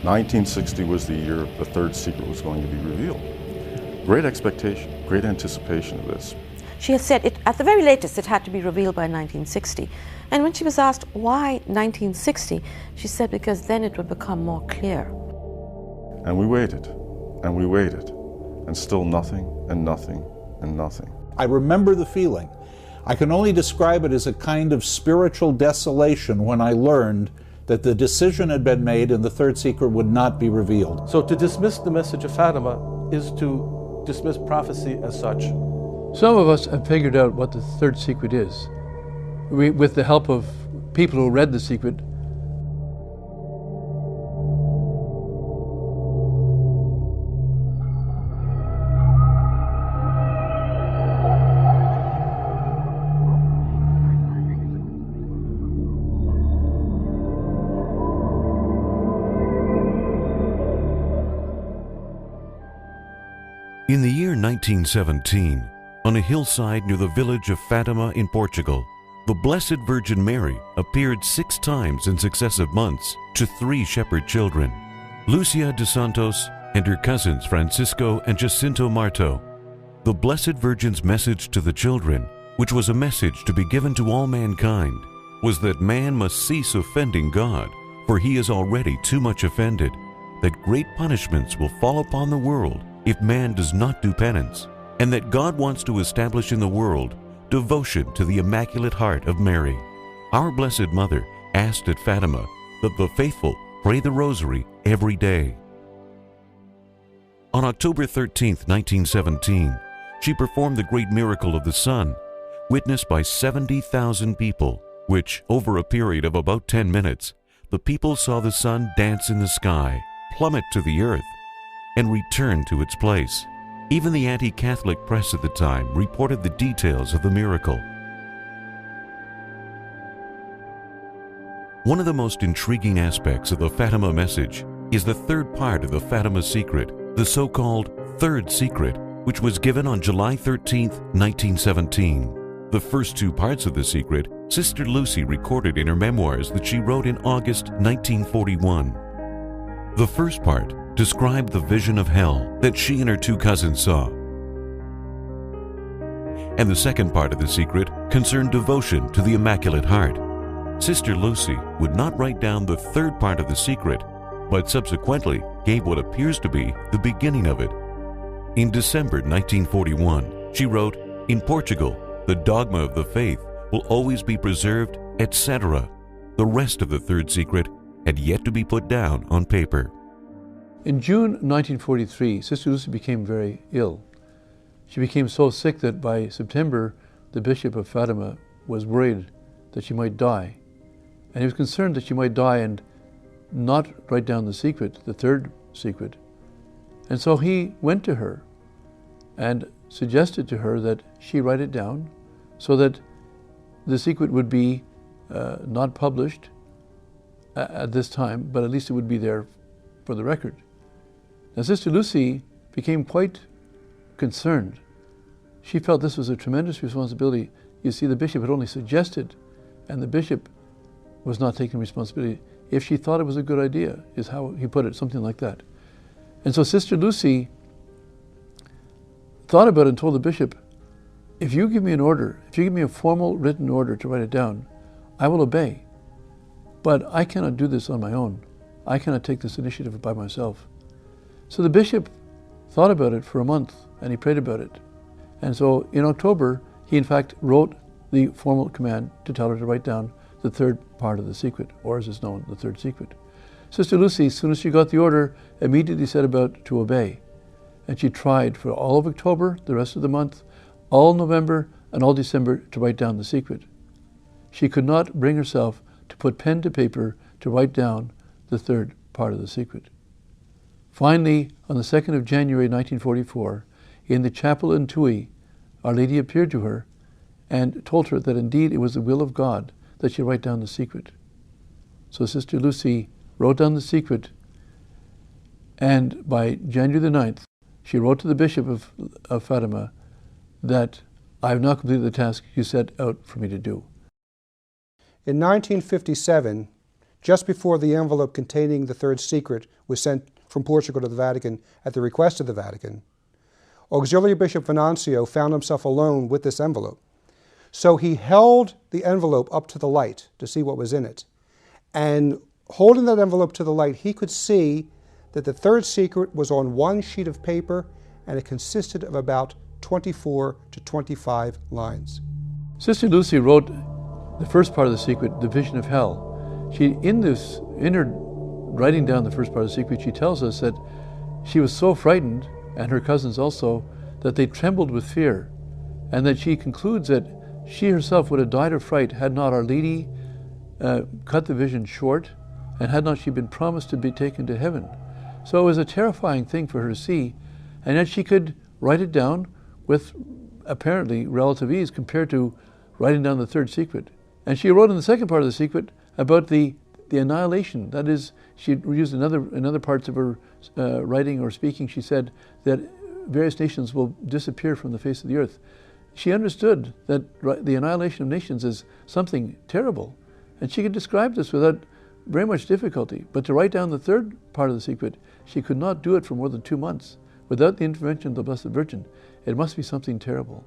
1960 was the year the third secret was going to be revealed. Great expectation, great anticipation of this. She has said, at the very latest, it had to be revealed by 1960. And when she was asked why 1960, she said because then it would become more clear. And we waited, and we waited, and still nothing, and nothing, and nothing. I remember the feeling. I can only describe it as a kind of spiritual desolation when I learned that the decision had been made and the third secret would not be revealed. So to dismiss the message of Fatima is to dismiss prophecy as such. Some of us have figured out what the third secret is. With the help of people who read the secret. In the year 1917, on a hillside near the village of Fatima in Portugal, the Blessed Virgin Mary appeared 6 times in successive months to 3 shepherd children, Lucia de Santos and her cousins Francisco and Jacinto Marto. The Blessed Virgin's message to the children, which was a message to be given to all mankind, was that man must cease offending God, for he is already too much offended, that great punishments will fall upon the world if man does not do penance, and that God wants to establish in the world devotion to the Immaculate Heart of Mary. Our Blessed Mother asked at Fatima that the faithful pray the Rosary every day. On October 13, 1917, she performed the great miracle of the sun, witnessed by 70,000 people, which, over a period of about 10 minutes, the people saw the sun dance in the sky, plummet to the earth, and return to its place. Even the anti-Catholic press at the time reported the details of the miracle. One of the most intriguing aspects of the Fatima message is the third part of the Fatima secret, the so-called third secret, which was given on July 13, 1917. The first 2 parts of the secret, Sister Lucy recorded in her memoirs that she wrote in August 1941. The first part described the vision of hell that she and her 2 cousins saw. And the second part of the secret concerned devotion to the Immaculate Heart. Sister Lucy would not write down the third part of the secret, but subsequently gave what appears to be the beginning of it. In December 1941, she wrote, "In Portugal, the dogma of the faith will always be preserved, etc." The rest of the third secret had yet to be put down on paper. In June 1943, Sister Lucy became very ill. She became so sick that by September, the Bishop of Fatima was worried that she might die. And he was concerned that she might die and not write down the secret, the third secret. And so he went to her and suggested to her that she write it down so that the secret would be not published at this time, but at least it would be there for the record. Now, Sister Lucy became quite concerned. She felt this was a tremendous responsibility. You see, the bishop had only suggested, and the bishop was not taking responsibility. If she thought it was a good idea, is how he put it, something like that. And so Sister Lucy thought about it and told the bishop, if you give me an order, if you give me a formal written order to write it down, I will obey. But I cannot do this on my own. I cannot take this initiative by myself. So the bishop thought about it for a month and he prayed about it. And so in October, he in fact wrote the formal command to tell her to write down the third part of the secret, or as is known, the third secret. Sister Lucy, as soon as she got the order, immediately set about to obey. And she tried for all of October, the rest of the month, all November, and all December to write down the secret. She could not bring herself to put pen to paper to write down the third part of the secret. Finally, on the 2nd of January 1944, in the chapel in Tui, Our Lady appeared to her and told her that indeed it was the will of God that she write down the secret. So Sister Lucy wrote down the secret, and by January the 9th, she wrote to the Bishop of Fatima that I have now completed the task you set out for me to do. In 1957, just before the envelope containing the third secret was sent from Portugal to the Vatican at the request of the Vatican, Auxiliary Bishop Venancio found himself alone with this envelope. So he held the envelope up to the light to see what was in it. And holding that envelope to the light, he could see that the third secret was on one sheet of paper, and it consisted of about 24 to 25 lines. Sister Lucy wrote the first part of the secret, The Vision of Hell. In her writing down the first part of the secret, she tells us that she was so frightened, and her cousins also, that they trembled with fear, and that she concludes that she herself would have died of fright had not Our Lady cut the vision short, and had not she been promised to be taken to heaven. So it was a terrifying thing for her to see, and yet she could write it down with apparently relative ease compared to writing down the third secret. And she wrote in the second part of the secret about the annihilation. That is, she used in other parts of her writing or speaking, she said that various nations will disappear from the face of the earth. She understood that the annihilation of nations is something terrible, and she could describe this without very much difficulty. But to write down the third part of the secret, she could not do it for more than 2 months without the intervention of the Blessed Virgin. It must be something terrible.